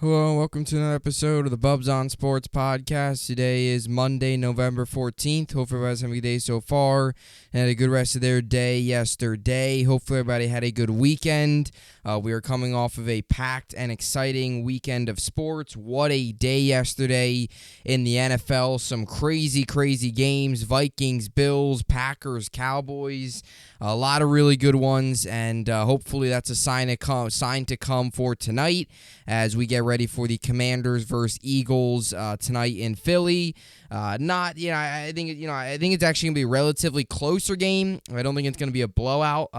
Hello and welcome to another episode of the Bubbs on Sports podcast. Today is Monday, November 14th. Hopefully everybody's having a good day so far and had a good rest of their day yesterday. Hopefully everybody had a good weekend. We are coming off of a packed and exciting weekend of sports. What a day yesterday in the NFL. Some crazy games. Vikings, Bills, Packers, Cowboys. A lot of really good ones, and hopefully that's a sign to come for tonight as we get ready for the Commanders versus Eagles tonight in Philly. I think it's actually gonna be a relatively closer game. I don't think it's gonna be a blowout.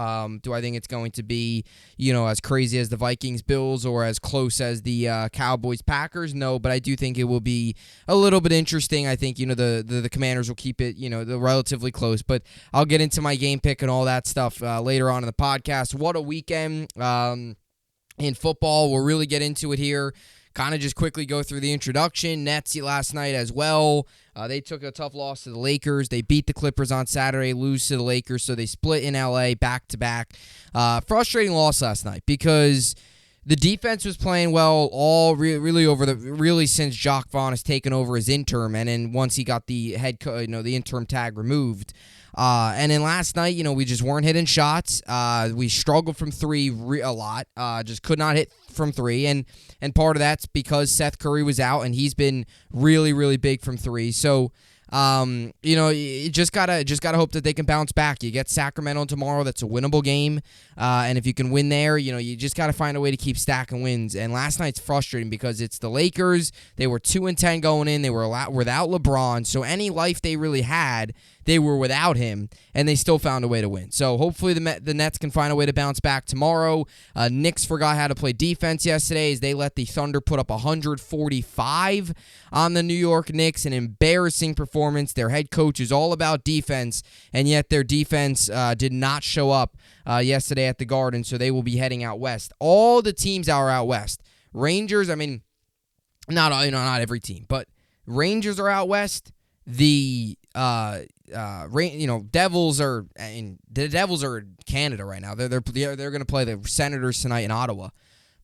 Do I think it's going to be as crazy as the Vikings Bills or as close as the Cowboys Packers? No, but I do think it will be a little bit interesting. I think the Commanders will keep it relatively close, but I'll get into my game pick and all that stuff later on in the podcast. What a weekend in football. We'll really get into it here. Kind of just quickly go through the introduction. Nets last night as well. They took a tough loss to the Lakers. They beat the Clippers on Saturday, lose to the Lakers, so they split in LA back-to-back. Frustrating loss last night because the defense was playing well really since Jacques Vaughn has taken over as interim, and then once he got the the interim tag removed. And then last night, we just weren't hitting shots. We struggled from three a lot. Just could not hit from three, and part of that's because Seth Curry was out, and he's been really big from three. So, you just gotta hope that they can bounce back. You get Sacramento tomorrow. That's a winnable game, and if you can win there, you just gotta find a way to keep stacking wins. And last night's frustrating because it's the Lakers. They were 2-10 going in. They were without LeBron, so any life they really had, they were without him, and they still found a way to win. So hopefully the Nets can find a way to bounce back tomorrow. Knicks forgot how to play defense yesterday as they let the Thunder put up 145 on the New York Knicks. An embarrassing performance. Their head coach is all about defense, and yet their defense did not show up yesterday at the Garden, so they will be heading out west. All the teams are out west. Rangers, not every team, but Rangers are out west. The Devils are in Canada right now. They're going to play the Senators tonight in Ottawa,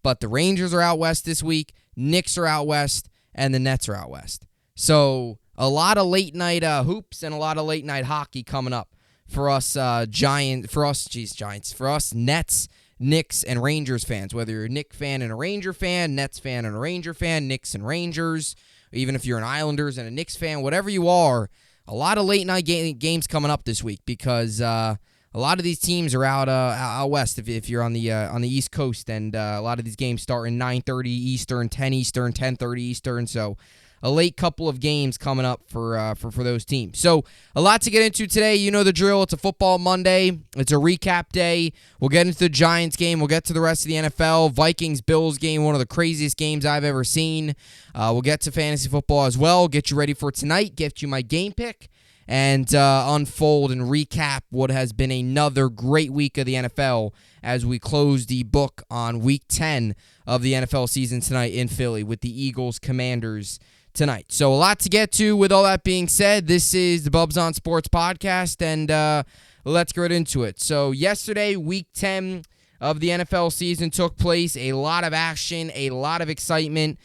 but the Rangers are out west this week. Knicks are out west, and the Nets are out west. So a lot of late night hoops and a lot of late night hockey coming up for us Giants, for us Nets, Knicks, and Rangers fans. Whether you're a Knicks fan and a Ranger fan, Nets fan and a Ranger fan, Knicks and Rangers. Even if you're an Islanders and a Knicks fan, whatever you are, a lot of late-night games coming up this week because a lot of these teams are out west if you're on the East Coast, and a lot of these games start in 9:30 Eastern, 10 Eastern, 10:30 Eastern, so a late couple of games coming up for those teams. So a lot to get into today. You know the drill. It's a football Monday. It's a recap day. We'll get into the Giants game. We'll get to the rest of the NFL. Vikings-Bills game, one of the craziest games I've ever seen. We'll get to fantasy football as well. Get you ready for tonight. Get you my game pick. And unfold and recap what has been another great week of the NFL as we close the book on Week 10 of the NFL season tonight in Philly with the Eagles-Commanders tonight. So a lot to get to. With all that being said, this is the Bubbs on Sports podcast, and let's get into it. So yesterday, Week 10 of the NFL season took place. A lot of action, a lot of excitement.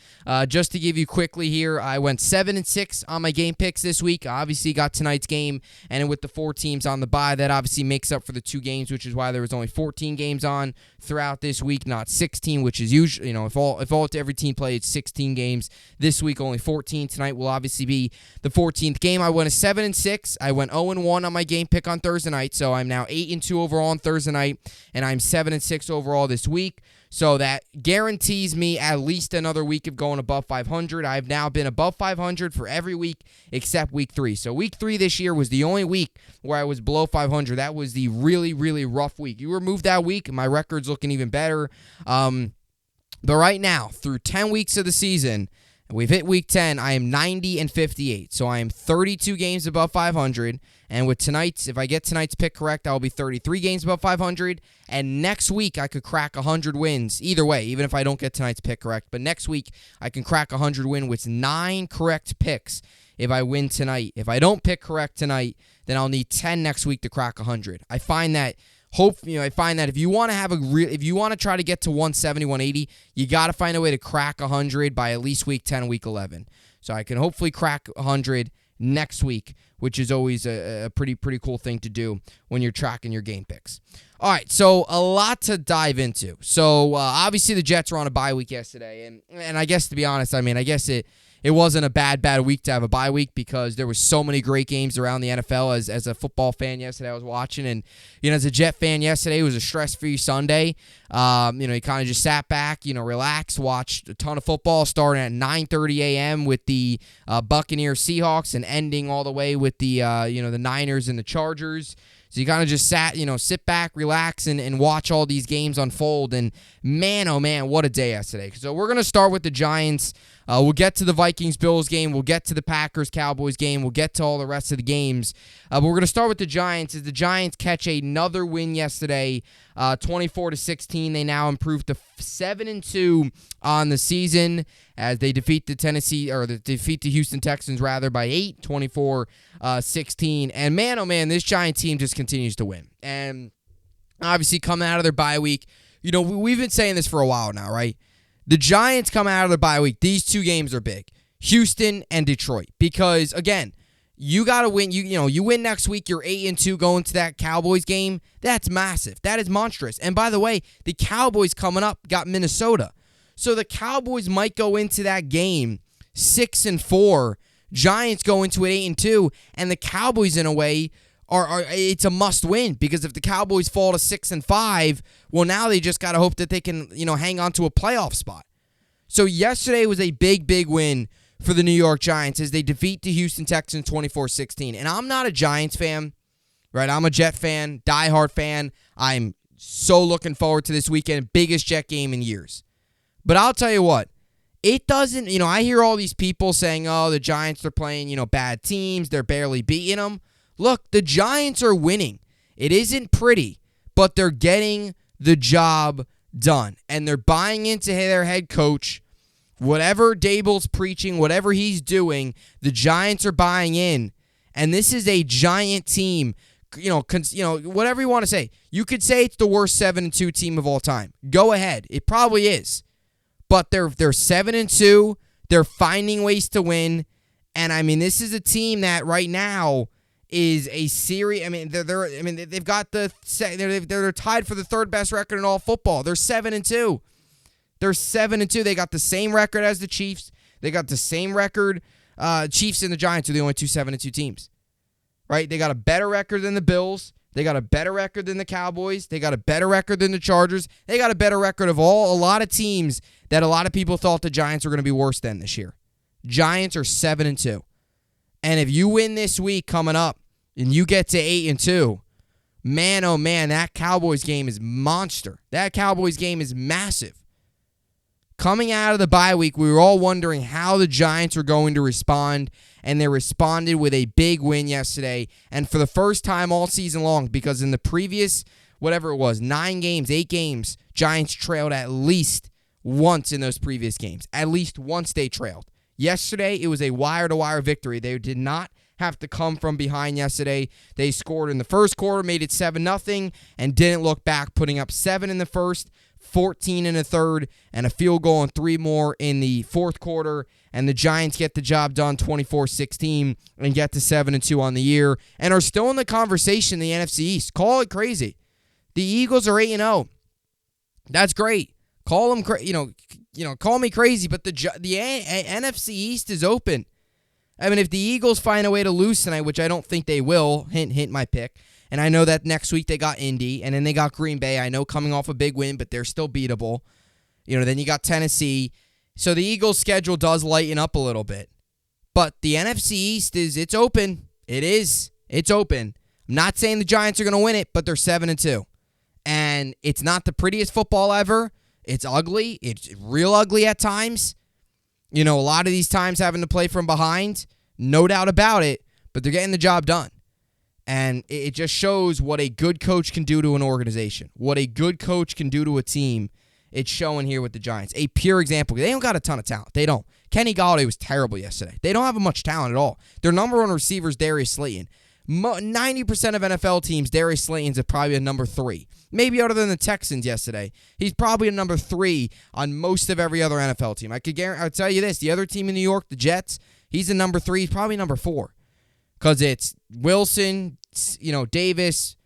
Just to give you quickly here, I went 7-6 on my game picks this week. Obviously got tonight's game, and with the 4 teams on the bye, that obviously makes up for the 2 games, which is why there was only 14 games on throughout this week, not 16, which is usually, if every team played 16 games. This week only 14. Tonight will obviously be the 14th game. I went 7-6. I went 0-1 on my game pick on Thursday night, so I'm now 8-2 overall on Thursday night, and I'm 7-6 overall this week. So that guarantees me at least another week of going above 500. I've now been above 500 for every week except Week 3. So Week 3 this year was the only week where I was below 500. That was the really rough week. You remove that week, my record's looking even better. But right now, through 10 weeks of the season, we've hit Week 10. I am 90-58. So I am 32 games above 500. And with tonight's, if I get tonight's pick correct, I'll be 33 games above 500. And next week, I could crack 100 wins. Either way, even if I don't get tonight's pick correct. But next week, I can crack 100 win with 9 correct picks if I win tonight. If I don't pick correct tonight, then I'll need 10 next week to crack 100. I find that I find that if you want to try to get to 170, 180, you got to find a way to crack 100 by at least week 10, week 11. So I can hopefully crack 100 next week, which is always a pretty cool thing to do when you're tracking your game picks. All right, so a lot to dive into. So obviously the Jets were on a bye week yesterday, and I guess to be honest, I guess it wasn't a bad week to have a bye week because there was so many great games around the NFL. As a football fan yesterday, I was watching, and as a Jet fan yesterday, it was a stress-free Sunday. You kind of just sat back, relaxed, watched a ton of football, starting at 9:30 a.m. with the Buccaneers Seahawks and ending all the way with the the Niners and the Chargers. So you kind of just sit back, relax, and watch all these games unfold. And man, oh man, what a day yesterday. So we're going to start with the Giants. We'll get to the Vikings-Bills game. We'll get to the Packers-Cowboys game. We'll get to all the rest of the games. But we're going to start with the Giants. As the Giants catch another win yesterday, 24-16. They now improved to 7-2 on the season as they defeat the Houston Texans by 8, 24-16. And man, oh man, this Giant team just continues to win. And obviously coming out of their bye week, we've been saying this for a while now, right? The Giants come out of the bye week. These two games are big. Houston and Detroit. Because, again, you got to win. You win next week. You're 8-2 going to that Cowboys game. That's massive. That is monstrous. And by the way, the Cowboys coming up got Minnesota. So the Cowboys might go into that game 6-4. Giants go into it 8-2. And the Cowboys, in a way, it's a must win because if the Cowboys fall to 6-5, well, now they just got to hope that they can, hang on to a playoff spot. So yesterday was a big win for the New York Giants as they defeat the Houston Texans 24-16. And I'm not a Giants fan, right? I'm a Jet fan, diehard fan. I'm so looking forward to this weekend, biggest Jet game in years. But I'll tell you what, it doesn't, I hear all these people saying, oh, the Giants are playing, bad teams. They're barely beating them. Look, the Giants are winning. It isn't pretty, but they're getting the job done. And they're buying into their head coach. Whatever Dable's preaching, whatever he's doing, the Giants are buying in. And this is a Giant team, whatever you want to say. You could say it's the worst 7-2 team of all time. Go ahead. It probably is. But they're 7-2. They're finding ways to win. And this is a team that right now is a series. They've got they're tied for the third best record in all football. They're 7-2. They're 7-2. They got the same record as the Chiefs. They got the same record. Chiefs and the Giants are the only two 7-2 teams, right? They got a better record than the Bills. They got a better record than the Cowboys. They got a better record than the Chargers. They got a better record of a lot of teams that a lot of people thought the Giants were going to be worse than this year. Giants are 7-2. And if you win this week coming up and you get to 8-2, man, oh man, that Cowboys game is monster. That Cowboys game is massive. Coming out of the bye week, we were all wondering how the Giants were going to respond, and they responded with a big win yesterday. And for the first time all season long, because in the previous, 9 games, 8 games, Giants trailed at least once in those previous games. At least once they trailed. Yesterday, it was a wire-to-wire victory. They did not have to come from behind yesterday. They scored in the first quarter, made it 7-0, and didn't look back, putting up 7 in the first, 14 in the third, and a field goal and 3 more in the fourth quarter. And the Giants get the job done 24-16 and get to 7-2 on the year and are still in the conversation in the NFC East. Call it crazy. The Eagles are 8-0. That's great. Call them, call me crazy, but the NFC East is open. If the Eagles find a way to lose tonight, which I don't think they will, hint my pick, and I know that next week they got Indy, and then they got Green Bay. I know coming off a big win, but they're still beatable. Then you got Tennessee. So the Eagles' schedule does lighten up a little bit. But the NFC East it's open. It is. It's open. I'm not saying the Giants are going to win it, but they're 7-2. And it's not the prettiest football ever. It's ugly. It's real ugly at times. A lot of these times having to play from behind, no doubt about it, but they're getting the job done. And it just shows what a good coach can do to an organization, what a good coach can do to a team. It's showing here with the Giants. A pure example. They don't got a ton of talent. They don't. Kenny Golladay was terrible yesterday. They don't have much talent at all. Their number one receiver is Darius Slayton. 90% of NFL teams, Darius Slayton's probably a number 3. Maybe other than the Texans yesterday. He's probably a number 3 on most of every other NFL team. I'll tell you this, the other team in New York, the Jets, he's a number 3. He's probably number 4. Because it's Wilson, Davis.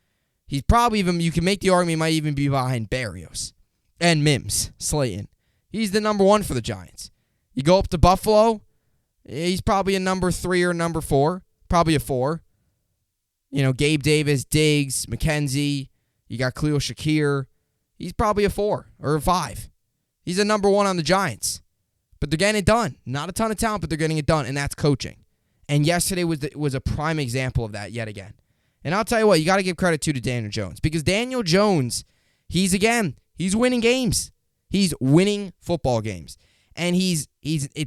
He's probably even, you can make the argument, he might even be behind Berrios and Mims, Slayton. He's the number 1 for the Giants. You go up to Buffalo, he's probably a number 3 or number 4. Probably a 4. Gabe Davis, Diggs, McKenzie. You got Khalil Shakir. He's probably a 4 or a 5. He's a number 1 on the Giants. But they're getting it done. Not a ton of talent, but they're getting it done, and that's coaching. And yesterday was a prime example of that yet again. And I'll tell you what, you got to give credit to Daniel Jones. Because Daniel Jones, he's winning games. He's winning football games. And he's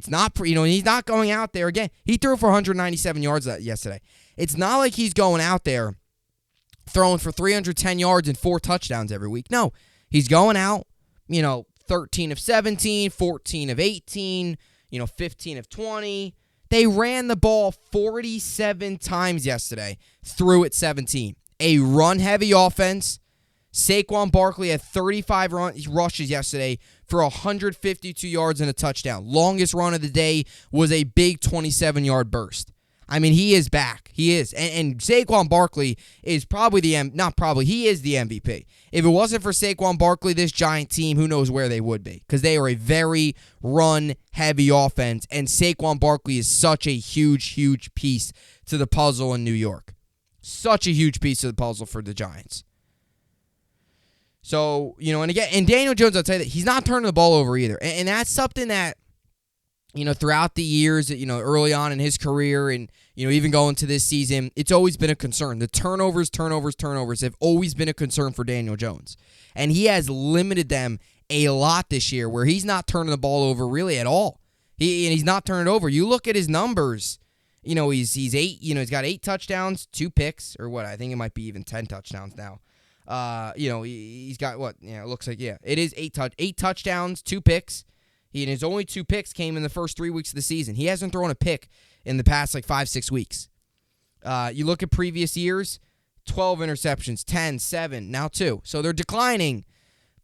not going out there again. He threw for 197 yards yesterday. It's not like he's going out there throwing for 310 yards and 4 touchdowns every week. No, he's going out, 13 of 17, 14 of 18, 15 of 20. They ran the ball 47 times yesterday, threw it 17. A run-heavy offense. Saquon Barkley had 35 rushes yesterday for 152 yards and a touchdown. Longest run of the day was a big 27-yard burst. I mean, he is back. He is. And Saquon Barkley is probably he is the MVP. If it wasn't for Saquon Barkley, this Giant team, who knows where they would be. Because they are a very run-heavy offense. And Saquon Barkley is such a huge, huge piece to the puzzle in New York. Such a huge piece of the puzzle for the Giants. So, and Daniel Jones, I'll tell you that he's not turning the ball over either. And that's something that, throughout the years, early on in his career and, even going to this season, it's always been a concern. The turnovers have always been a concern for Daniel Jones. And he has limited them a lot this year where he's not turning the ball over really at all. He's not turning it over. You look at his numbers, he's 8, he's got 8 touchdowns, 2 picks, or what, I think it might be even 10 touchdowns now. He's got what? It looks like, it is 8 touchdowns, 2 picks. And his only 2 picks came in the first 3 weeks of the season. He hasn't thrown a pick in the past 5-6 weeks. You look at previous years, 12 interceptions, 10, 7, now 2. So they're declining.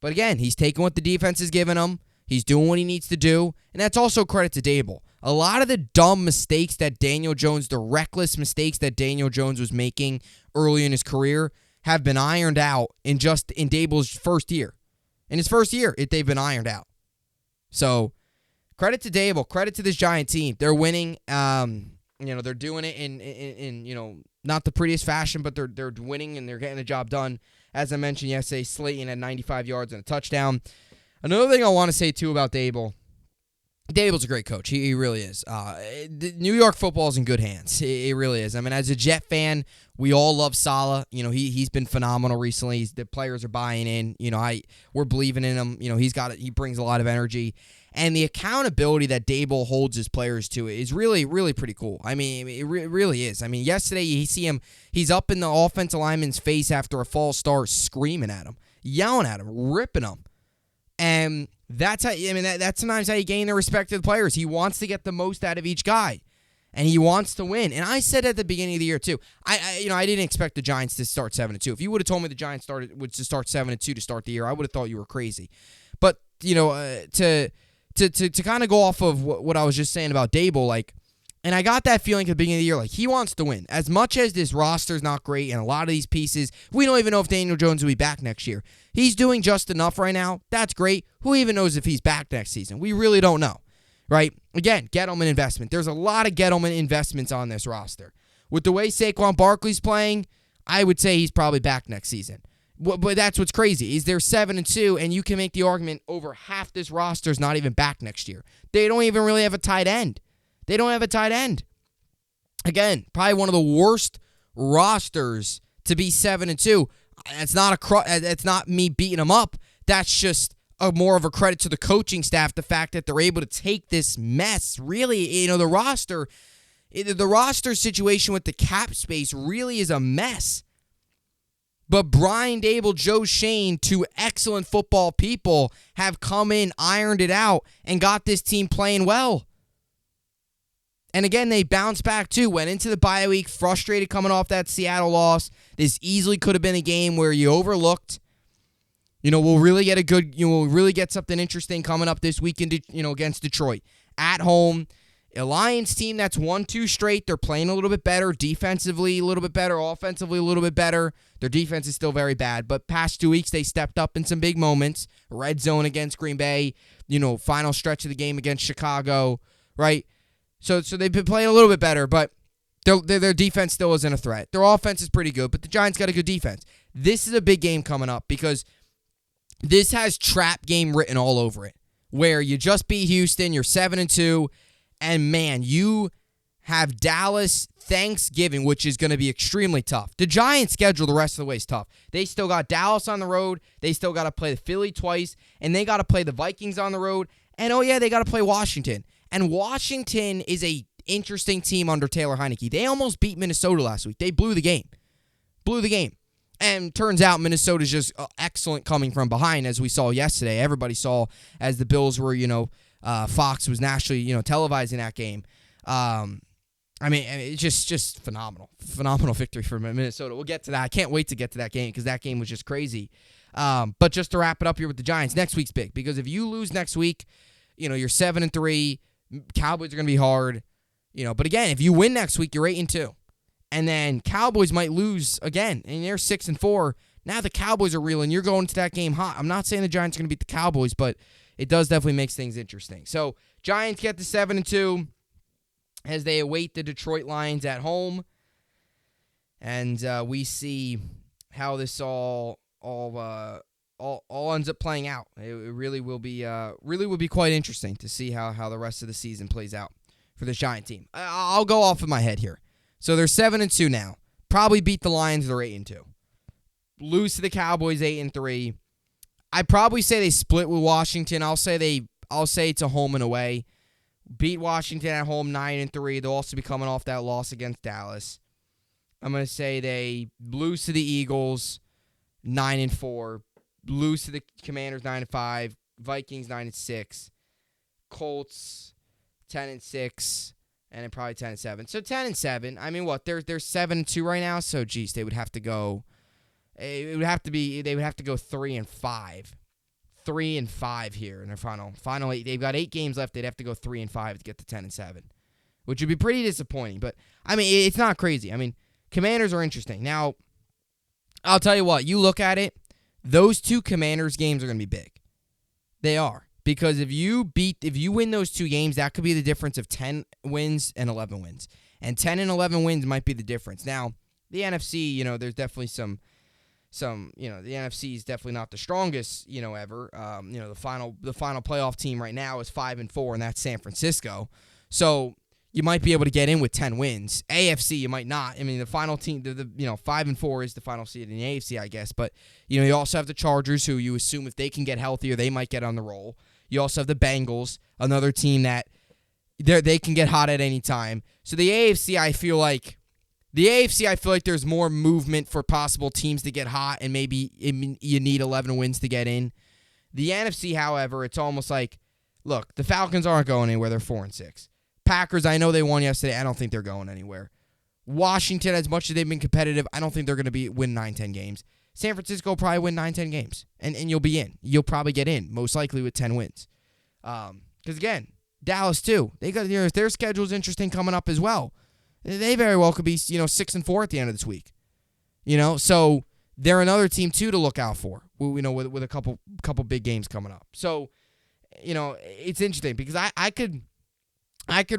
But again, he's taking what the defense is giving him. He's doing what he needs to do. And that's also credit to Dable. A lot of the dumb mistakes that Daniel Jones, the reckless mistakes that Daniel Jones was making early in his career have been ironed out in Dable's first year. In his first year, they've been ironed out. So, credit to Dable, credit to this Giant team. They're winning. They're doing it in not the prettiest fashion, but they're winning and they're getting the job done. As I mentioned yesterday, Slayton had 95 yards and a touchdown. Another thing I want to say too about Dable. Dable's a great coach. He really is. New York football is in good hands. It really is. I mean, as a Jet fan, we all love Saleh. He's been phenomenal recently. The players are buying in. We're believing in him. He brings a lot of energy. And the accountability that Dable holds his players to is really, really pretty cool. I mean, it really is. I mean, yesterday you see him, he's up in the offensive lineman's face after a false start, screaming at him, yelling at him, ripping him. And that's sometimes how you gain the respect of the players. He wants to get the most out of each guy, and he wants to win. And I said at the beginning of the year too, I didn't expect the Giants to start 7-2. If you would have told me the Giants would start 7-2 to start the year, I would have thought you were crazy. But to kind of go off of what I was just saying about Dable, and I got that feeling at the beginning of the year, he wants to win. As much as this roster's not great and a lot of these pieces, we don't even know if Daniel Jones will be back next year. He's doing just enough right now. That's great. Who even knows if he's back next season? We really don't know, right? Again, Gettleman investment. There's a lot of Gettleman investments on this roster. With the way Saquon Barkley's playing, I would say he's probably back next season. But that's what's crazy, is they're 7-2, and you can make the argument over half this roster is not even back next year. They don't even really have a tight end. Again, probably one of the worst rosters to be 7-2. It's not me beating them up. That's just more of a credit to the coaching staff, the fact that they're able to take this mess. Really, the roster situation with the cap space really is a mess. But Brian Dable, Joe Shane, 2 excellent football people, have come in, ironed it out, and got this team playing well. And again, they bounced back too. Went into the bye week frustrated coming off that Seattle loss. This easily could have been a game where you overlooked. We'll really get something interesting coming up this weekend, against Detroit. At home, a Lions team that's 1-2 straight. They're playing a little bit better defensively, a little bit better offensively, a little bit better. Their defense is still very bad, but past 2 weeks they stepped up in some big moments. Red zone against Green Bay, final stretch of the game against Chicago, right? So they've been playing a little bit better, but their defense still isn't a threat. Their offense is pretty good, but the Giants got a good defense. This is a big game coming up because this has trap game written all over it, where you just beat Houston, you're 7-2, and man, you have Dallas Thanksgiving, which is going to be extremely tough. The Giants' schedule the rest of the way is tough. They still got Dallas on the road, they still got to play the Philly twice, and they got to play the Vikings on the road, and they got to play Washington. And Washington is a interesting team under Taylor Heineke. They almost beat Minnesota last week. They blew the game. And turns out Minnesota's just excellent coming from behind, as we saw yesterday. Everybody saw as the Bills were, Fox was nationally, televising that game. It's just phenomenal. Phenomenal victory for Minnesota. We'll get to that. I can't wait to get to that game because that game was just crazy. But just to wrap it up here with the Giants, next week's big because if you lose next week, you're 7-3. Cowboys are going to be hard. But again, if you win next week, you're 8-2. And then Cowboys might lose again, and they're 6-4. Now the Cowboys are reeling. You're going to that game hot. I'm not saying the Giants are going to beat the Cowboys, but it does definitely make things interesting. So Giants get to 7-2 as they await the Detroit Lions at home, and we see how this all ends up playing out. It really will be quite interesting to see how the rest of the season plays out for this Giant team. I'll go off of my head here. So they're 7-2 now. Probably beat the Lions. They're 8-2. Lose to the Cowboys 8-3. I'd probably say they split with Washington. I'll say it's a home and away. Beat Washington at home 9-3. They'll also be coming off that loss against Dallas. I'm going to say they lose to the Eagles 9-4. Lose to the Commanders 9-5. Vikings 9-6. Colts 10-6. And then probably 10-7. So 10-7. I mean, what? They're 7-2 right now. So, geez, they would have to go. They would have to go 3-5. 3-5 here in their final 8. They've got 8 games left. They'd have to go 3-5 to get to 10-7, which would be pretty disappointing. But I mean, it's not crazy. I mean, Commanders are interesting. Now, I'll tell you what. You look at it. Those 2 Commanders games are going to be big. They are. Because if you win those 2 games, that could be the difference of 10 wins and 11 wins. And 10 and 11 wins might be the difference. Now, the NFC, there's definitely some the NFC is definitely not the strongest, ever. The final playoff team right now is 5-4, and that's San Francisco. So you might be able to get in with 10 wins. AFC, you might not. I mean, the final team, 5-4 is the final seed in the AFC, I guess. But you also have the Chargers, who you assume if they can get healthier, they might get on the roll. You also have the Bengals, another team that they can get hot at any time. So the AFC, I feel like there's more movement for possible teams to get hot, and maybe you need 11 wins to get in. The NFC, however, it's almost like, look, the Falcons aren't going anywhere. They're 4-6. Packers, I know they won yesterday. I don't think they're going anywhere. Washington, as much as they've been competitive, I don't think they're going to win 9-10 games. San Francisco will probably win 9-10 games, and you'll be in. You'll probably get in, most likely with 10 wins. Because, again, Dallas, too. They got their schedule's interesting coming up as well. They very well could be 6-4 at the end of this week. So they're another team, too, to look out for, with a couple big games coming up. So, it's interesting because I could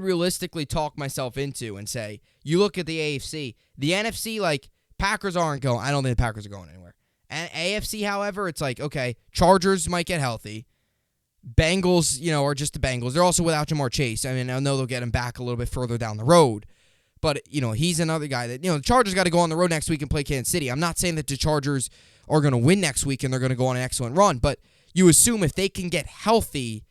realistically talk myself into and say, you look at the AFC. The NFC, Packers aren't going. I don't think the Packers are going anywhere. And AFC, however, it's like, okay, Chargers might get healthy. Bengals, are just the Bengals. They're also without Jamar Chase. I mean, I know they'll get him back a little bit further down the road. But, he's another guy that, the Chargers got to go on the road next week and play Kansas City. I'm not saying that the Chargers are going to win next week and they're going to go on an excellent run. But you assume if they can get healthy,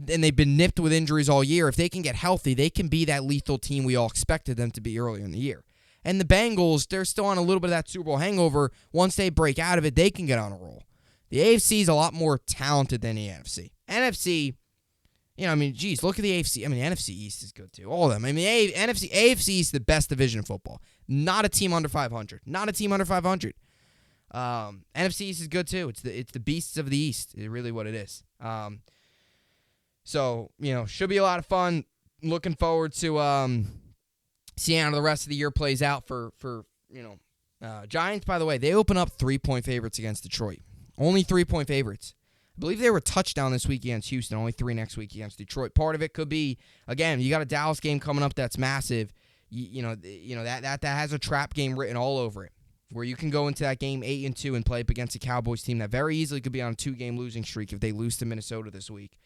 and they've been nipped with injuries all year, if they can get healthy, they can be that lethal team we all expected them to be earlier in the year. And the Bengals, they're still on a little bit of that Super Bowl hangover. Once they break out of it, they can get on a roll. The AFC is a lot more talented than the NFC. NFC, Geez, look at the AFC. NFC East is good too. All of them. AFC East is the best division in football. Not a team under 500. Not a team under 500. NFC East is good too. It's the beasts of the East. It's really what it is. So should be a lot of fun. Looking forward to seeing how the rest of the year plays out for Giants. By the way, they open up 3-point favorites against Detroit. Only 3-point favorites. I believe they were a touchdown this week against Houston. Only 3 next week against Detroit. Part of it could be, again, you got a Dallas game coming up that's massive. That has a trap game written all over it, where you can go into that game 8-2 and play up against a Cowboys team that very easily could be on a 2-game losing streak if they lose to Minnesota this week.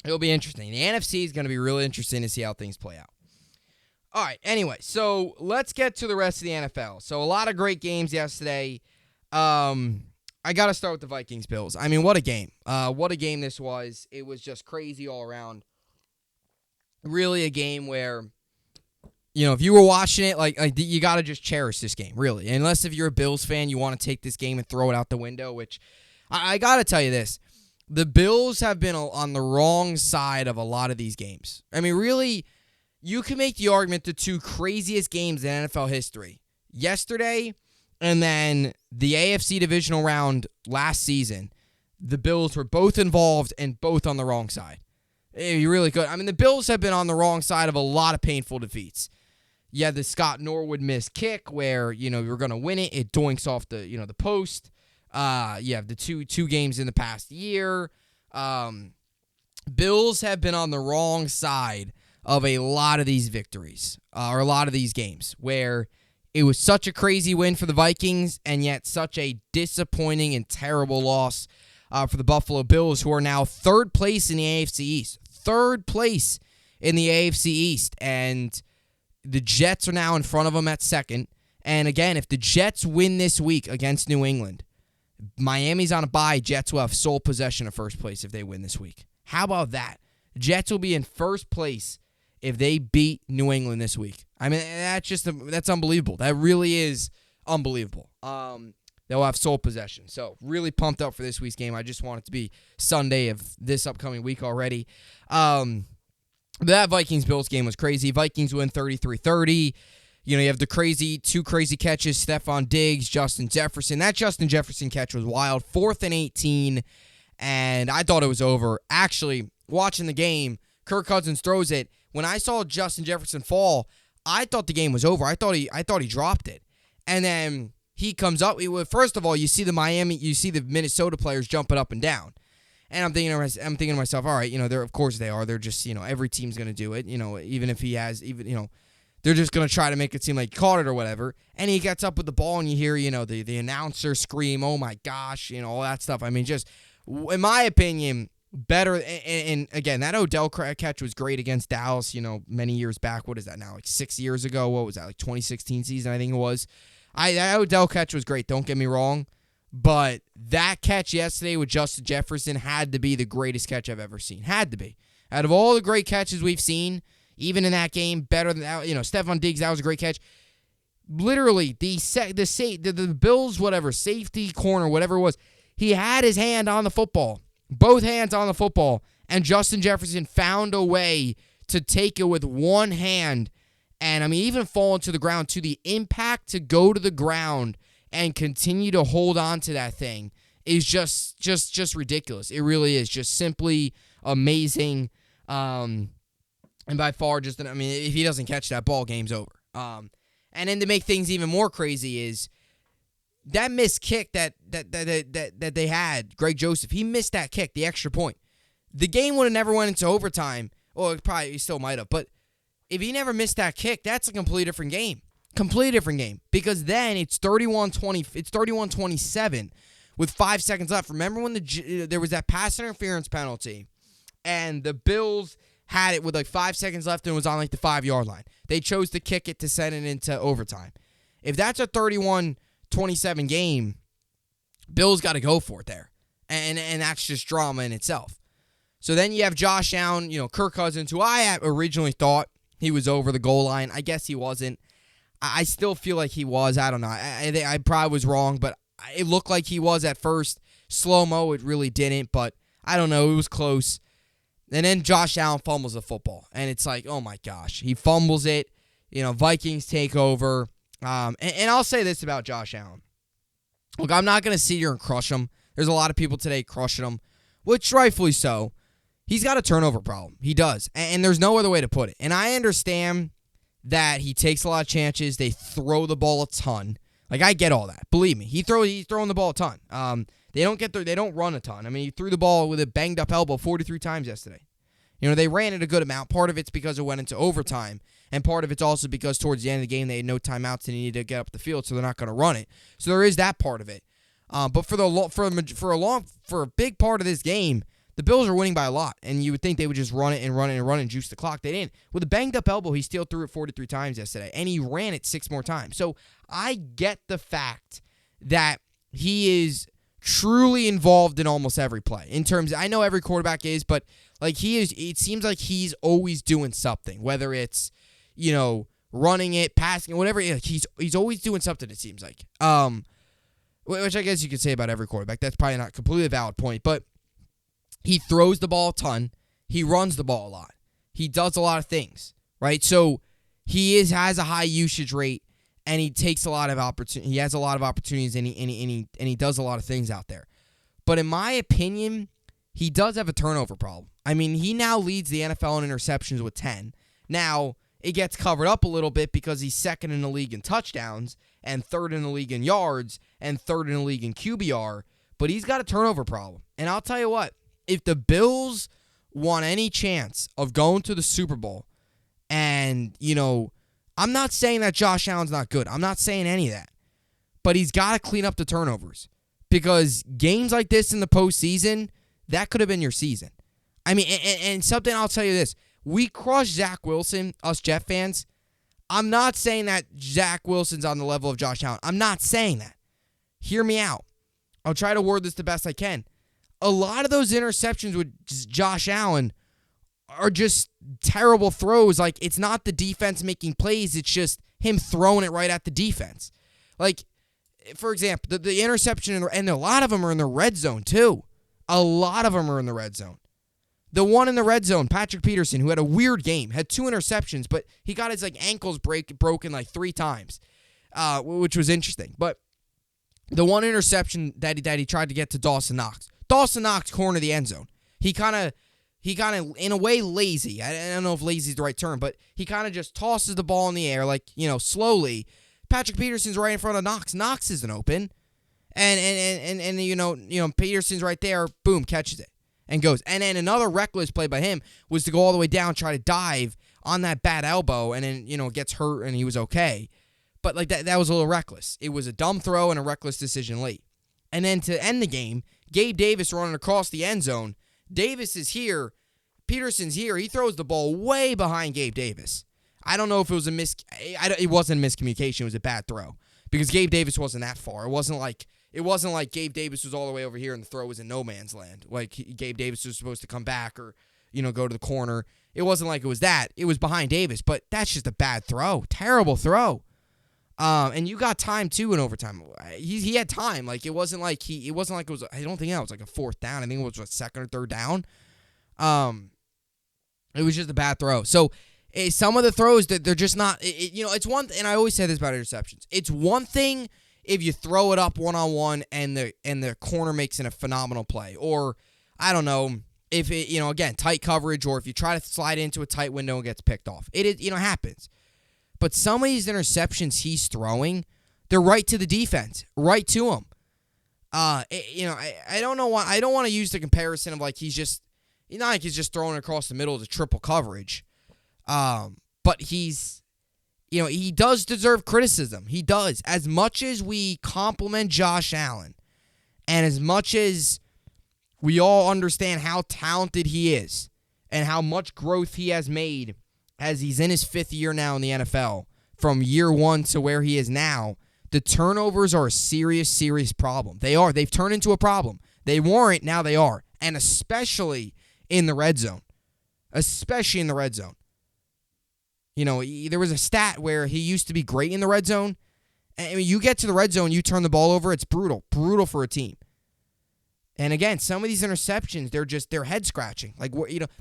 It'll be interesting. The NFC is going to be really interesting to see how things play out. All right, anyway, so let's get to the rest of the NFL. So a lot of great games yesterday. I got to start with the Vikings-Bills. What a game. What a game this was. It was just crazy all around. Really a game where, if you were watching it, like you got to just cherish this game, really. Unless if you're a Bills fan, you want to take this game and throw it out the window, which I got to tell you this. The Bills have been on the wrong side of a lot of these games. Really, you can make the argument the 2 craziest games in NFL history. Yesterday, and then the AFC divisional round last season, the Bills were both involved and both on the wrong side. You really could. The Bills have been on the wrong side of a lot of painful defeats. You had the Scott Norwood missed kick where, you're going to win it. It doinks off the, the post. You have the two games in the past year. Bills have been on the wrong side of a lot of these victories, or a lot of these games, where it was such a crazy win for the Vikings, and yet such a disappointing and terrible loss for the Buffalo Bills, who are now 3rd place in the AFC East. 3rd place in the AFC East, and the Jets are now in front of them at 2nd. And again, if the Jets win this week against New England, Miami's on a bye. Jets will have sole possession of 1st place if they win this week. How about that? Jets will be in 1st place if they beat New England this week. That's unbelievable. That really is unbelievable. They'll have sole possession. So really pumped up for this week's game. I just want it to be Sunday of this upcoming week already. That Vikings-Bills game was crazy. Vikings win 33-30. You have the 2 crazy catches, Stephon Diggs, Justin Jefferson. That Justin Jefferson catch was wild. 4th and 18, and I thought it was over. Actually, watching the game, Kirk Cousins throws it. When I saw Justin Jefferson fall, I thought the game was over. I thought he dropped it. And then he comes up. First of all, you see the Minnesota players jumping up and down. And I'm thinking to myself, all right, of course they are. They're just, every team's going to do it, even if he has, they're just going to try to make it seem like he caught it or whatever. And he gets up with the ball, and you hear, the announcer scream, oh my gosh, all that stuff. Just, in my opinion, better. And again, that Odell catch was great against Dallas, many years back. What is that now? Like 6 years ago? What was that? Like 2016 season, I think it was. That Odell catch was great. Don't get me wrong. But that catch yesterday with Justin Jefferson had to be the greatest catch I've ever seen. Had to be. Out of all the great catches we've seen, even in that game, better than that, Stephon Diggs, that was a great catch. Literally, the Bills, whatever, safety, corner, whatever it was, he had his hand on the football, both hands on the football, and Justin Jefferson found a way to take it with one hand, and even falling to the ground, to the impact to go to the ground and continue to hold on to that thing is just ridiculous. It really is just simply amazing. And by far, if he doesn't catch that ball, game's over. And then to make things even more crazy is that missed kick that they had, Greg Joseph, he missed that kick, the extra point. The game would have never went into overtime. Well, he still might have. But if he never missed that kick, that's a completely different game. Completely different game. Because then it's 31-20. It's 31-27 with 5 seconds left. Remember when there was that pass interference penalty and the Bills had it with 5 seconds left and it was on the 5-yard line. They chose to kick it to send it into overtime. If that's a 31-27 game, Bills got to go for it there. And that's just drama in itself. So then you have Josh Allen, Kirk Cousins, who I originally thought he was over the goal line. I guess he wasn't. I still feel like he was. I don't know. I probably was wrong, but it looked like he was at first. Slow-mo, it really didn't, but I don't know. It was close. And then Josh Allen fumbles the football. And it's like, oh my gosh. He fumbles it. Vikings take over. And I'll say this about Josh Allen. Look, I'm not going to sit here and crush him. There's a lot of people today crushing him, which rightfully so. He's got a turnover problem. He does. And there's no other way to put it. And I understand that he takes a lot of chances. They throw the ball a ton. Like, I get all that. Believe me. He's throwing the ball a ton. They don't run a ton. I mean, he threw the ball with a banged up elbow 43 times yesterday. They ran it a good amount. Part of it's because it went into overtime, and part of it's also because towards the end of the game they had no timeouts and they needed to get up the field, so they're not going to run it. So there is that part of it. But for a big part of this game, the Bills are winning by a lot, and you would think they would just run it and juice the clock. They didn't. With a banged up elbow, he still threw it 43 times yesterday, and he ran it 6 more times. So I get the fact that he is truly involved in almost every play. I know every quarterback is, but like he is, it seems like he's always doing something, whether it's, running it, passing it, whatever. He's always doing something, it seems like. Which I guess you could say about every quarterback. That's probably not completely a valid point, but he throws the ball a ton. He runs the ball a lot. He does a lot of things, right? So he has a high usage rate, and he takes a lot of opportunity. He has a lot of opportunities, and he does a lot of things out there. But in my opinion, he does have a turnover problem. I mean, he now leads the NFL in interceptions with 10. Now, it gets covered up a little bit because he's second in the league in touchdowns and third in the league in yards and third in the league in QBR, but he's got a turnover problem. And I'll tell you what, if the Bills want any chance of going to the Super Bowl, and, I'm not saying that Josh Allen's not good. I'm not saying any of that. But he's got to clean up the turnovers, because games like this in the postseason, that could have been your season. I mean, and something I'll tell you this. We crushed Zach Wilson, us Jet fans. I'm not saying that Zach Wilson's on the level of Josh Allen. I'm not saying that. Hear me out. I'll try to word this the best I can. A lot of those interceptions with Josh Allen are just terrible throws. Like, it's not the defense making plays. It's just him throwing it right at the defense. Like, for example, the interception, and a lot of them are in the red zone, too. A lot of them are in the red zone. The one in the red zone, Patrick Peterson, who had a weird game, had 2 interceptions, but he got his ankles broken 3 times, which was interesting. But the one interception that he tried to get to Dawson Knox cornered the end zone. He kind of, in a way, lazy. I don't know if lazy is the right term, but he kind of just tosses the ball in the air, slowly. Patrick Peterson's right in front of Knox. Knox isn't open. And Peterson's right there, boom, catches it and goes. And then another reckless play by him was to go all the way down, try to dive on that bad elbow, and then, gets hurt, and he was okay. But, that was a little reckless. It was a dumb throw and a reckless decision late. And then to end the game, Gabe Davis running across the end zone. Davis is here. Peterson's here. He throws the ball way behind Gabe Davis. I don't know if it was it wasn't a miscommunication. It was a bad throw, because Gabe Davis wasn't that far. It wasn't like Gabe Davis was all the way over here and the throw was in no man's land. Gabe Davis was supposed to come back or, go to the corner. It wasn't like it was that. It was behind Davis, but that's just a bad throw. Terrible throw. And you got time too in overtime. He had time. It wasn't like it was, I don't think that was a 4th down. I think it was a 2nd or 3rd down. It was just a bad throw. So some of the throws that they're just not, it's one, and I always say this about interceptions. It's one thing if you throw it up one-on-one and the corner makes it a phenomenal play, or I don't know, if it, again, tight coverage, or if you try to slide into a tight window and gets picked off. It happens. But some of these interceptions he's throwing, they're right to the defense, right to him. I don't know why. I don't want to use the comparison of he's just throwing across the middle to triple coverage. But he's, he does deserve criticism. He does. As much as we compliment Josh Allen, and as much as we all understand how talented he is and how much growth he has made as he's in his 5th year now in the NFL, from year 1 to where he is now, the turnovers are a serious, serious problem. They are. They've turned into a problem. They weren't, now they are. And especially in the red zone. Especially in the red zone. There was a stat where he used to be great in the red zone. I mean, you get to the red zone, you turn the ball over, it's brutal. Brutal for a team. And again, some of these interceptions, they're head scratching. Like,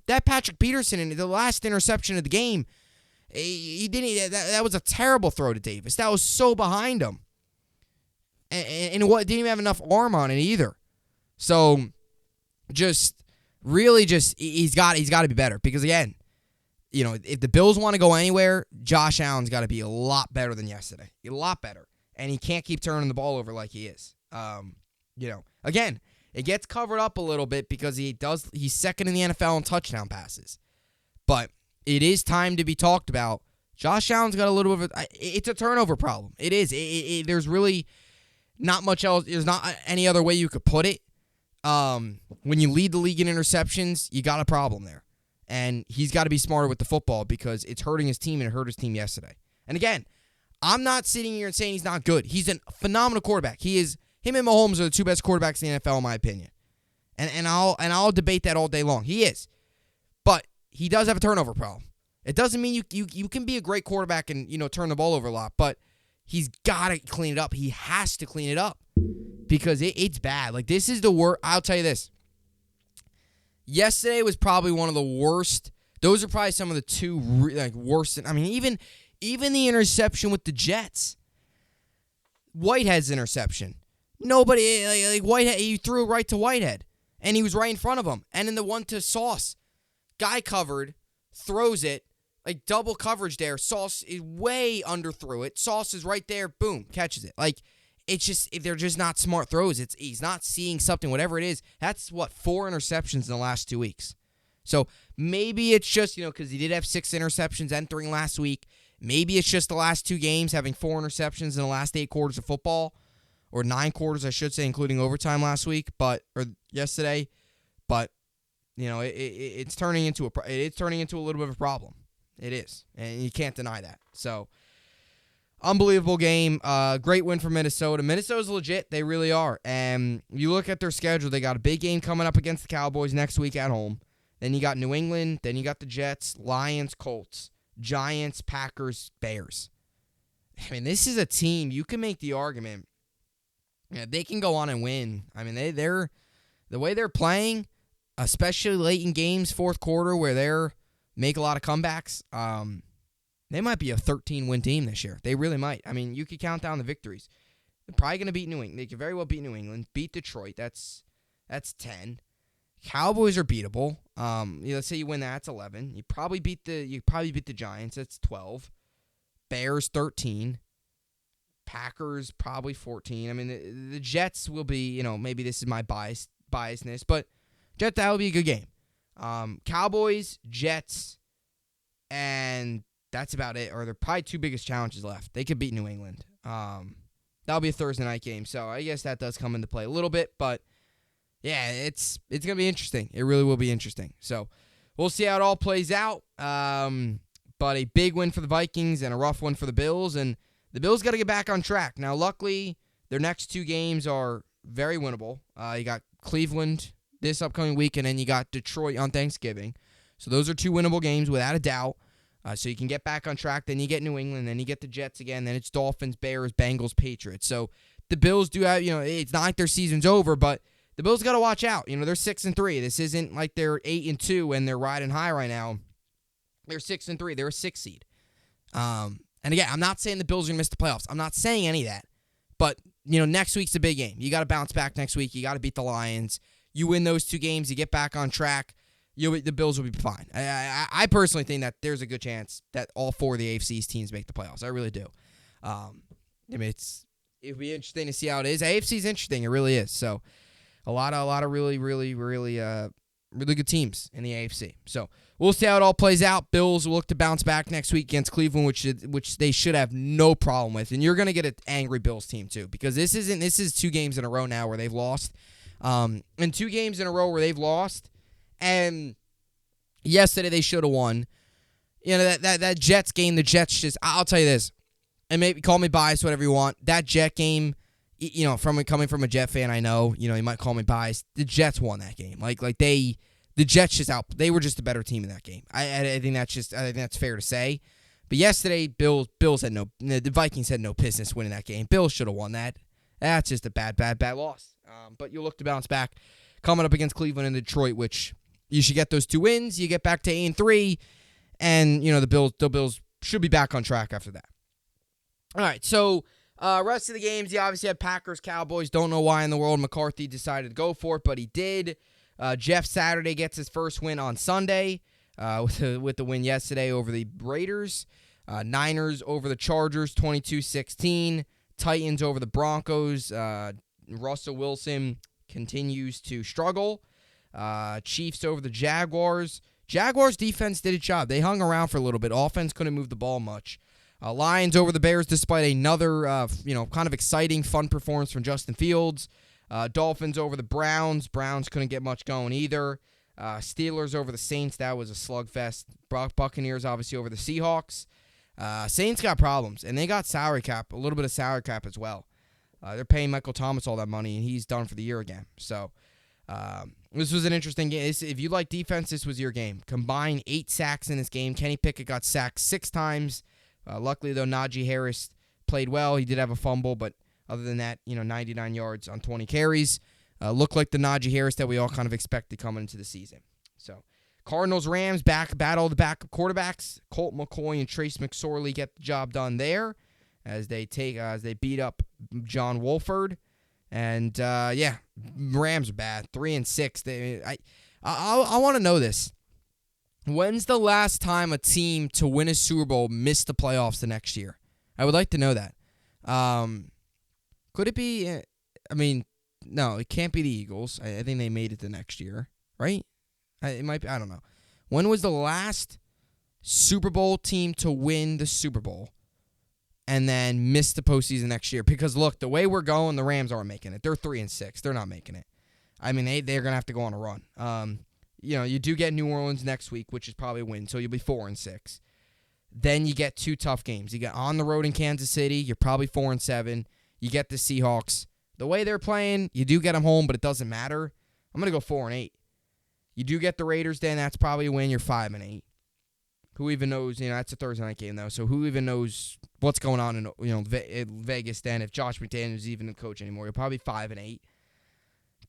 that Patrick Peterson in the last interception of the game, he didn't. That was a terrible throw to Davis. That was so behind him, and what didn't even have enough arm on it either. So, he's got to be better because again, if the Bills want to go anywhere, Josh Allen's got to be a lot better than yesterday, a lot better, and he can't keep turning the ball over like he is. Again. It gets covered up a little bit because he's second in the NFL in touchdown passes. But it is time to be talked about. Josh Allen's got a little bit of it's a turnover problem. It is. There's really not much else. There's not any other way you could put it. When you lead the league in interceptions, you got a problem there. And he's got to be smarter with the football because it's hurting his team and it hurt his team yesterday. And again, I'm not sitting here and saying he's not good. He's a phenomenal quarterback. Him and Mahomes are the two best quarterbacks in the NFL, in my opinion. And I'll debate that all day long. He is. But he does have a turnover problem. It doesn't mean you can be a great quarterback and, turn the ball over a lot, but he's got to clean it up. He has to clean it up because it's bad. Like, this is the worst. I'll tell you this. Yesterday was probably one of the worst. Those are probably some of the two worst. I mean, even the interception with the Jets. Whitehead's interception. Nobody, Whitehead, he threw it right to Whitehead, and he was right in front of him. And then the one to Sauce, guy covered, throws it, double coverage there. Sauce is way underthrew it. Sauce is right there, boom, catches it. It's just, if they're just not smart throws, he's not seeing something, whatever it is. That's, 4 interceptions in the last 2 weeks. So maybe it's just, because he did have 6 interceptions entering last week. Maybe it's just the last 2 games having 4 interceptions in the last 8 quarters of football. Or 9 quarters, I should say, including overtime last week, or yesterday. But it's turning into a little bit of a problem. It is, and you can't deny that. So, unbelievable game. Great win for Minnesota. Minnesota's legit; they really are. And you look at their schedule; they got a big game coming up against the Cowboys next week at home. Then you got New England. Then you got the Jets, Lions, Colts, Giants, Packers, Bears. I mean, this is a team you can make the argument. Yeah, they can go on and win. I mean, they're the way they're playing, especially late in games, fourth quarter, where they're make a lot of comebacks. They might be a 13-win team this year. They really might. I mean, you could count down the victories. They're probably going to beat New England. They could very well beat New England, beat Detroit. That's 10. Cowboys are beatable. Let's say you win that, that's 11. You probably beat the Giants. That's 12. Bears 13. Packers probably 14. I mean, the Jets will be, maybe this is my biasness, but Jets, that will be a good game. Cowboys, Jets, and that's about it. Or they're probably 2 biggest challenges left. They could beat New England. That'll be a Thursday night game, so I guess that does come into play a little bit, but yeah, it's going to be interesting. It really will be interesting. So we'll see how it all plays out. But a big win for the Vikings and a rough one for the Bills, and the Bills got to get back on track. Now, luckily, their next 2 games are very winnable. You got Cleveland this upcoming week, and then you got Detroit on Thanksgiving. So those are 2 winnable games without a doubt. So you can get back on track. Then you get New England. Then you get the Jets again. Then it's Dolphins, Bears, Bengals, Patriots. So the Bills do have, it's not like their season's over, but the Bills got to watch out. They're 6-3. This isn't like they're 8-2 and they're riding high right now. They're 6-3. They're a 6 seed. And again, I'm not saying the Bills are going to miss the playoffs. I'm not saying any of that. But, next week's a big game. You got to bounce back next week. You got to beat the Lions. You win those 2 games. You get back on track. The Bills will be fine. I personally think that there's a good chance that all 4 of the AFC's teams make the playoffs. I really do. It'll be interesting to see how it is. AFC's interesting. It really is. So, a lot of really, really, really, really good teams in the AFC. So, we'll see how it all plays out. Bills will look to bounce back next week against Cleveland, which they should have no problem with. And you're going to get an angry Bills team too, because this is 2 games in a row now where they've lost. And 2 games in a row where they've lost. And yesterday they should have won. That Jets game, the Jets just, I'll tell you this, and maybe call me biased, whatever you want. That Jet game, coming from a Jet fan, I know, you might call me biased. The Jets won that game. The Jets they were just a better team in that game. I think that's fair to say. But yesterday, the Vikings had no business winning that game. Bills should have won that. That's just a bad loss. But you'll look to bounce back coming up against Cleveland and Detroit, which you should get those 2 wins. You get back to 8-3, and the Bills should be back on track after that. All right, so rest of the games, you obviously had Packers, Cowboys. Don't know why in the world McCarthy decided to go for it, but he did. Jeff Saturday gets his first win on Sunday with the win yesterday over the Raiders. Niners over the Chargers, 22-16. Titans over the Broncos. Russell Wilson continues to struggle. Chiefs over the Jaguars. Jaguars defense did its job. They hung around for a little bit. Offense couldn't move the ball much. Lions over the Bears despite another kind of exciting, fun performance from Justin Fields. Dolphins over the Browns. Browns couldn't get much going either. Steelers over the Saints. That was a slugfest. Buccaneers obviously over the Seahawks. Saints got problems, and they got a little bit of salary cap as well. They're paying Michael Thomas all that money, and he's done for the year again. So this was an interesting game. If you like defense, this was your game. Combined 8 sacks in this game. Kenny Pickett got sacked 6 times. Luckily, though, Najee Harris played well. He did have a fumble, but other than that, 99 yards on 20 carries. Looked like the Najee Harris that we all kind of expected coming into the season. So, Cardinals-Rams, battle of the backup quarterbacks. Colt McCoy and Trace McSorley get the job done there as they beat up John Wolford. And, Rams are bad. 3-6. I want to know this. When's the last time a team to win a Super Bowl missed the playoffs the next year? I would like to know that. Could it be? No, it can't be the Eagles. I think they made it the next year, right? It might be. I don't know. When was the last Super Bowl team to win the Super Bowl and then miss the postseason next year? Because look, the way we're going, the Rams aren't making it. They're 3-6. They're not making it. They're gonna have to go on a run. You do get New Orleans next week, which is probably a win, so you'll be 4-6. Then you get 2 tough games. You get on the road in Kansas City. You're probably 4-7. You get the Seahawks. The way they're playing, you do get them home, but it doesn't matter. I'm going to go 4-8. You do get the Raiders, then that's probably a win. You're 5-8. Who even knows? That's a Thursday night game, though, so who even knows what's going on in Vegas then if Josh McDaniels is even the coach anymore? You're probably 5-8.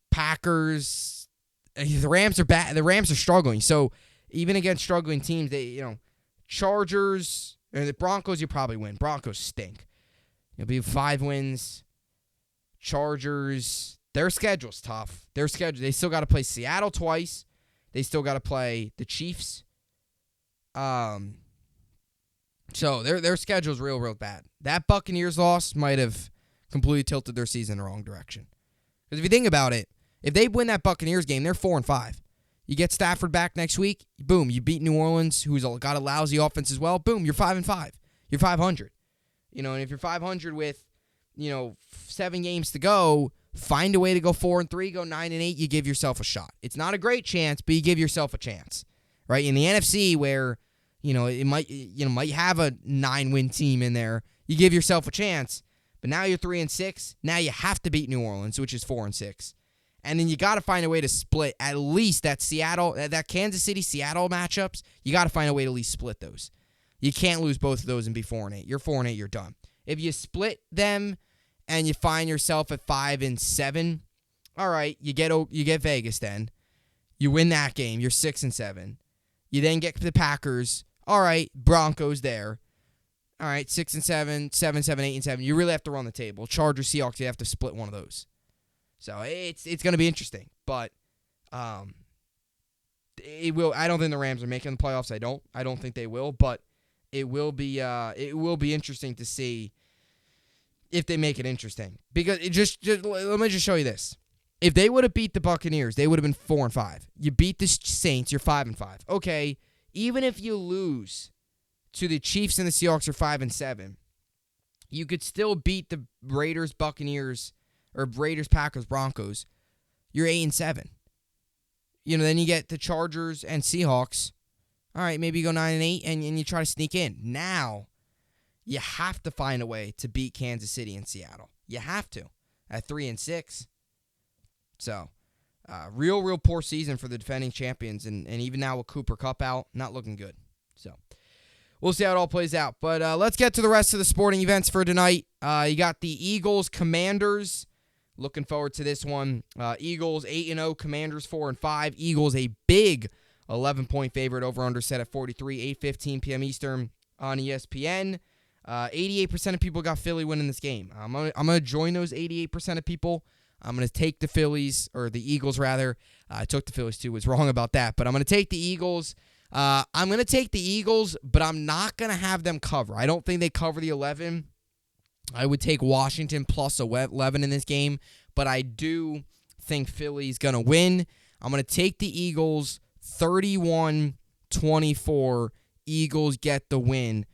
Packers, the Rams are bad. The Rams are struggling, so even against struggling teams, Chargers, or the Broncos, you probably win. Broncos stink. You'll be 5 wins. Chargers, their schedule's tough. They still got to play Seattle twice. They still got to play the Chiefs. So their schedule's real bad. That Buccaneers loss might have completely tilted their season in the wrong direction. Because if you think about it, if they win that Buccaneers game, they're 4-5. You get Stafford back next week, boom, you beat New Orleans, who's got a lousy offense as well. Boom, you're 5-5. You're 500. And if you're 500 with 7 games to go, find a way to go 4-3, go 9-8, you give yourself a shot. It's not a great chance, but you give yourself a chance. Right? In the NFC where, it might have a 9-win team in there, you give yourself a chance. But now you're 3-6. Now you have to beat New Orleans, which is 4-6. And then you got to find a way to split at least that Kansas City-Seattle matchups. You got to find a way to at least split those. You can't lose both of those and be 4-8. You're 4-8, you're done. If you split them and you find yourself at 5-7, all right, you get Vegas then. You win that game, you're 6-7. You then get the Packers. All right, Broncos there. All right, 6-7, 7-7, 8-7. You really have to run the table. Chargers, Seahawks, you have to split one of those. So it's going to be interesting, but it will. I don't think the Rams are making the playoffs. I don't think they will, but it will be interesting to see if they make it interesting. Because let me just show you this. If they would have beat the Buccaneers, they would have been 4-5. You beat the Saints, you're 5-5. Okay, even if you lose to the Chiefs and the Seahawks, you're 5-7. You could still beat the Raiders, Buccaneers, or Raiders, Packers, Broncos. You're 8-7. Then you get the Chargers and Seahawks. All right, maybe you go 9-8 and you try to sneak in. Now, you have to find a way to beat Kansas City and Seattle. You have to at 3-6. So, real poor season for the defending champions, and even now with Cooper Kupp out, not looking good. So, we'll see how it all plays out. But let's get to the rest of the sporting events for tonight. You got the Eagles, Commanders. Looking forward to this one. Eagles 8-0, Commanders 4-5. Eagles a big 11-point favorite, over under set at 43, 8:15 p.m. Eastern on ESPN. 88% of people got Philly winning this game. I'm gonna join those 88% of people. I'm gonna take the Phillies, or the Eagles rather. I took the Phillies too. Was wrong about that, but I'm gonna take the Eagles. But I'm not gonna have them cover. I don't think they cover the 11. I would take Washington plus 11 in this game, but I do think Philly's going to win. I'm going to take the Eagles 31-24. Eagles get the win.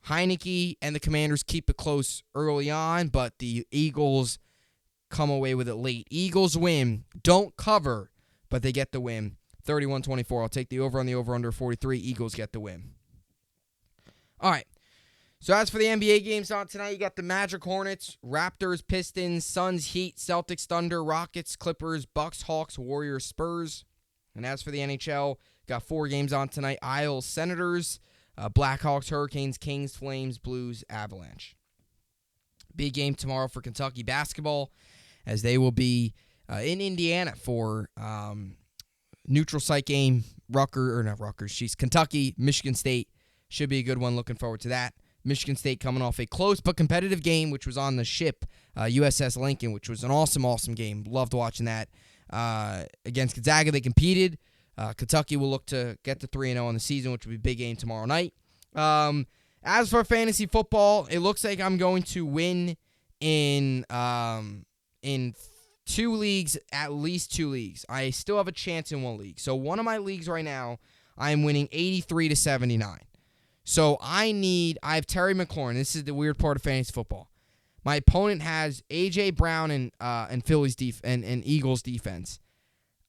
Heineke and the Commanders keep it close early on, but the Eagles come away with it late. Eagles win. Don't cover, but they get the win. 31-24. I'll take the over on the over-under 43. Eagles get the win. All right. So as for the NBA games on tonight, you got the Magic, Hornets, Raptors, Pistons, Suns, Heat, Celtics, Thunder, Rockets, Clippers, Bucks, Hawks, Warriors, Spurs. And as for the NHL, got 4 games on tonight. Isles, Senators, Blackhawks, Hurricanes, Kings, Flames, Blues, Avalanche. Big game tomorrow for Kentucky basketball, as they will be in Indiana for neutral site game. Kentucky, Michigan State. Should be a good one. Looking forward to that. Michigan State coming off a close but competitive game, which was on the ship, USS Lincoln, which was an awesome game. Loved watching that. Against Gonzaga, they competed. Kentucky will look to get to 3-0 on the season, which will be a big game tomorrow night. As for fantasy football, it looks like I'm going to win in 2 leagues, at least 2 leagues. I still have a chance in 1 league. So one of my leagues right now, I am winning 83-79. So I have Terry McLaurin. This is the weird part of fantasy football. My opponent has A.J. Brown and Phillies and Eagles defense.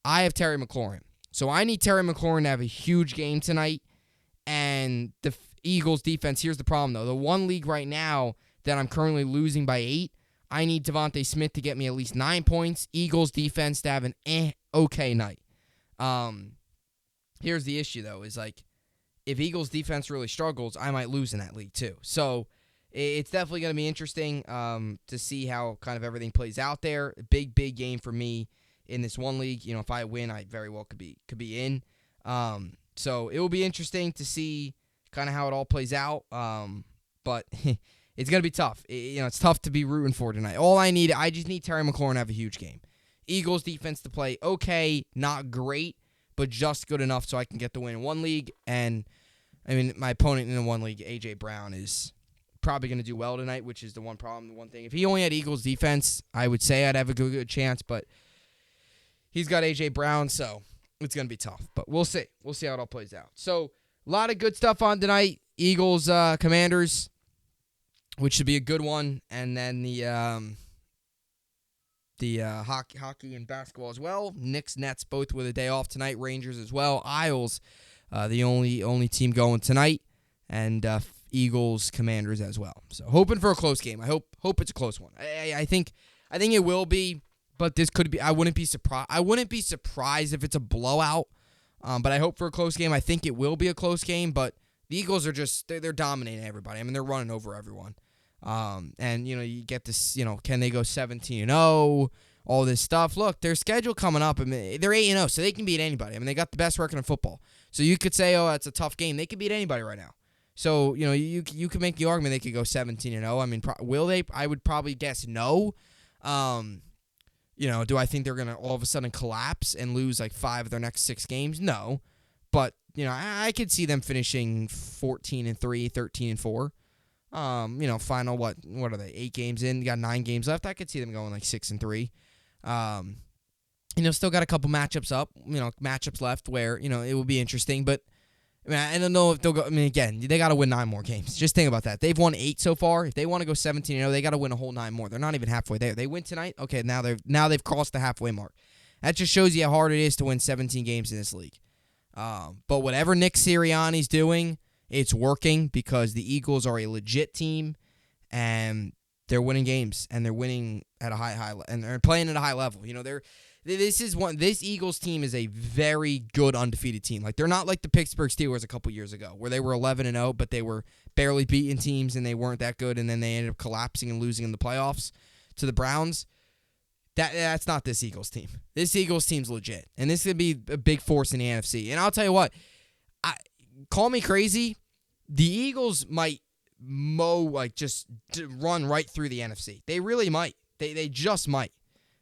I have Terry McLaurin. So I need Terry McLaurin to have a huge game tonight. And the Eagles defense, here's the problem though. The 1 league right now that I'm currently losing by 8, I need Devontae Smith to get me at least 9 points. Eagles defense to have an okay night. Here's the issue though, is like, if Eagles defense really struggles, I might lose in that league too. So it's definitely going to be interesting to see how kind of everything plays out there. A big game for me in this 1 league. You know, if I win, I very well could be in. So it will be interesting to see kind of how it all plays out. But it's going to be tough. It's tough to be rooting for tonight. I just need Terry McLaurin to have a huge game. Eagles defense to play okay, not great, but just good enough so I can get the win in 1 league. And I mean, my opponent in the 1 league, A.J. Brown, is probably going to do well tonight, which is the one problem, the one thing. If he only had Eagles defense, I would say I'd have a good chance, but he's got A.J. Brown, so it's going to be tough. But we'll see. We'll see how it all plays out. So a lot of good stuff on tonight. Eagles, Commanders, which should be a good one. And then the hockey and basketball as well. Knicks, Nets, both with a day off tonight. Rangers as well. Isles, the only team going tonight, and Eagles, Commanders as well. So hoping for a close game. I hope it's a close one. I think it will be, but this could be. I wouldn't be surprised if it's a blowout. But I hope for a close game. I think it will be a close game, but the Eagles are they're dominating everybody. I mean, they're running over everyone. And you get this. Can they go 17-0? All this stuff. Look, their schedule coming up. I mean, they're 8-0, so they can beat anybody. I mean, they got the best record in football. So you could say, oh, it's a tough game. They could beat anybody right now. So, you could make the argument they could go 17-0. I mean, will they? I would probably guess no. Do I think they're going to all of a sudden collapse and lose like 5 of their next 6 games? No. But, I could see them finishing 14-3, 13-4. Final, what are they, 8 games in? You got 9 games left. I could see them going like 6-3. Still got a couple matchups left where, it will be interesting. But, I don't know if they'll go. I mean, again, they got to win 9 more games. Just think about that. They've won 8 so far. If they want to go 17-0, they got to win a whole 9 more. They're not even halfway there. They win tonight. Okay, now they've crossed the halfway mark. That just shows you how hard it is to win 17 games in this league. But whatever Nick Sirianni's doing, it's working because the Eagles are a legit team, and they're winning games, and they're winning at a high and they're playing at a high level. This Eagles team is a very good undefeated team. Like, they're not like the Pittsburgh Steelers a couple years ago where they were 11-0, but they were barely beating teams and they weren't that good, and then they ended up collapsing and losing in the playoffs to the Browns. That's not this Eagles team. This Eagles team's legit, and this could be a big force in the NFC. And I'll tell you what, call me crazy, the Eagles might just run right through the NFC. They really might. They just might.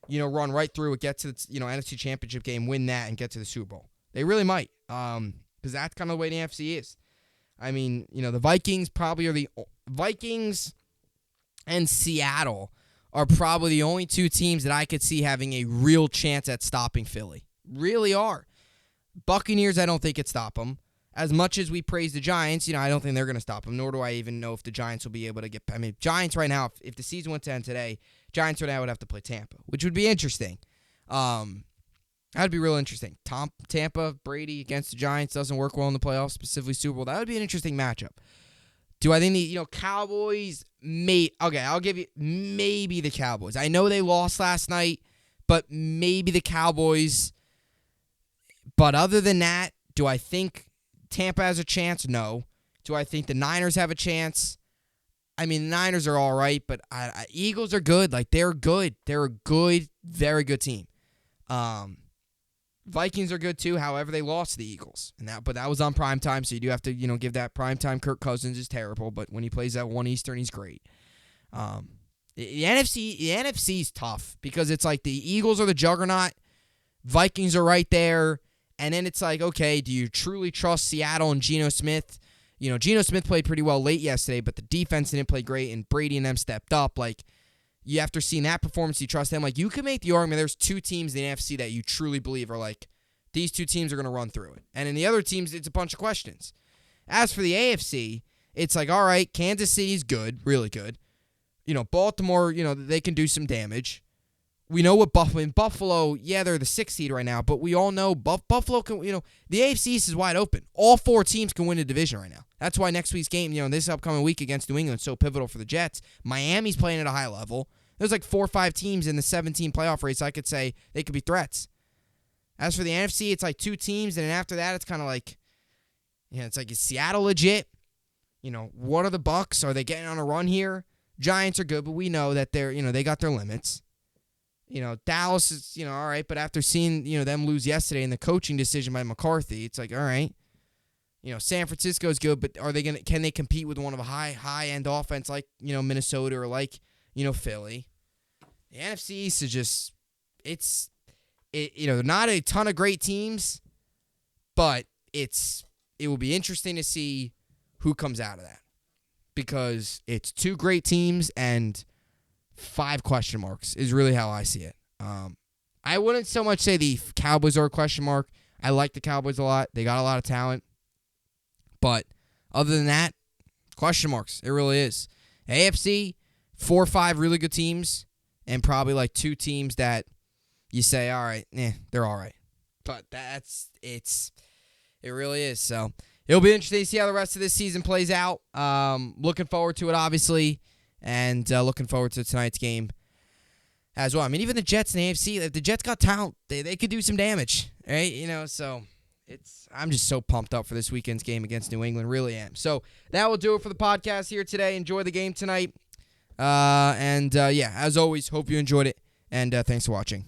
Run right through it, get to the NFC Championship game, win that, and get to the Super Bowl. They really might, because that's kind of the way the NFC is. I mean, the Vikings probably are the Vikings and Seattle are probably the only two teams that I could see having a real chance at stopping Philly. Really are. Buccaneers, I don't think could stop them. As much as we praise the Giants, I don't think they're going to stop them, nor do I even know if the Giants will be able to get... I mean, Giants right now, if the season went to end today, Giants right now would have to play Tampa, which would be interesting. That'd be real interesting. Tampa, Brady against the Giants doesn't work well in the playoffs, specifically Super Bowl. That would be an interesting matchup. Do I think the Cowboys okay, I'll give you maybe the Cowboys. I know they lost last night, but maybe the Cowboys. But other than that, do I think Tampa has a chance? No. Do I think the Niners have a chance? I mean, the Niners are all right, but Eagles are good. Like, they're good. They're a good, very good team. Vikings are good too. However, they lost to the Eagles, but that was on primetime, so you do have to give that primetime. Kirk Cousins is terrible, but when he plays at 1 Eastern, he's great. The NFC is tough because it's like the Eagles are the juggernaut, Vikings are right there, and then it's like, okay, do you truly trust Seattle and Geno Smith? Geno Smith played pretty well late yesterday, but the defense didn't play great, and Brady and them stepped up. Like, you after seeing that performance, you trust them. Like, you can make the argument there's two teams in the NFC that you truly believe are like, these two teams are going to run through it. And in the other teams, it's a bunch of questions. As for the AFC, it's like, all right, Kansas City's good, really good. Baltimore, they can do some damage. We know what Buffalo, yeah, they're the 6th seed right now, but we all know Buffalo can, the AFC East is wide open. All 4 teams can win the division right now. That's why next week's game, this upcoming week against New England is so pivotal for the Jets. Miami's playing at a high level. There's like 4 or 5 teams in the 17 playoff race I could say they could be threats. As for the NFC, it's like 2 teams, and then after that, it's kind of like, it's like, is Seattle legit? What are the Bucks? Are they getting on a run here? Giants are good, but we know that they're, they got their limits. Dallas is, all right, but after seeing, them lose yesterday in the coaching decision by McCarthy, it's like, all right. San Francisco's good, but can they compete with one of a high-end offense like, Minnesota or like, Philly? The NFC East is just, not a ton of great teams, but it will be interesting to see who comes out of that because it's 2 great teams and 5 question marks is really how I see it. I wouldn't so much say the Cowboys are a question mark. I like the Cowboys a lot. They got a lot of talent. But other than that, question marks. It really is. AFC, 4 or 5 really good teams, and probably like 2 teams that you say, all right, they're all right. But it really is. So it'll be interesting to see how the rest of this season plays out. Looking forward to it, obviously, and looking forward to tonight's game as well. I mean, even the Jets in the AFC, if the Jets got talent, they could do some damage, right? So I'm just so pumped up for this weekend's game against New England. Really am. So that will do it for the podcast here today. Enjoy the game tonight. As always, hope you enjoyed it, and thanks for watching.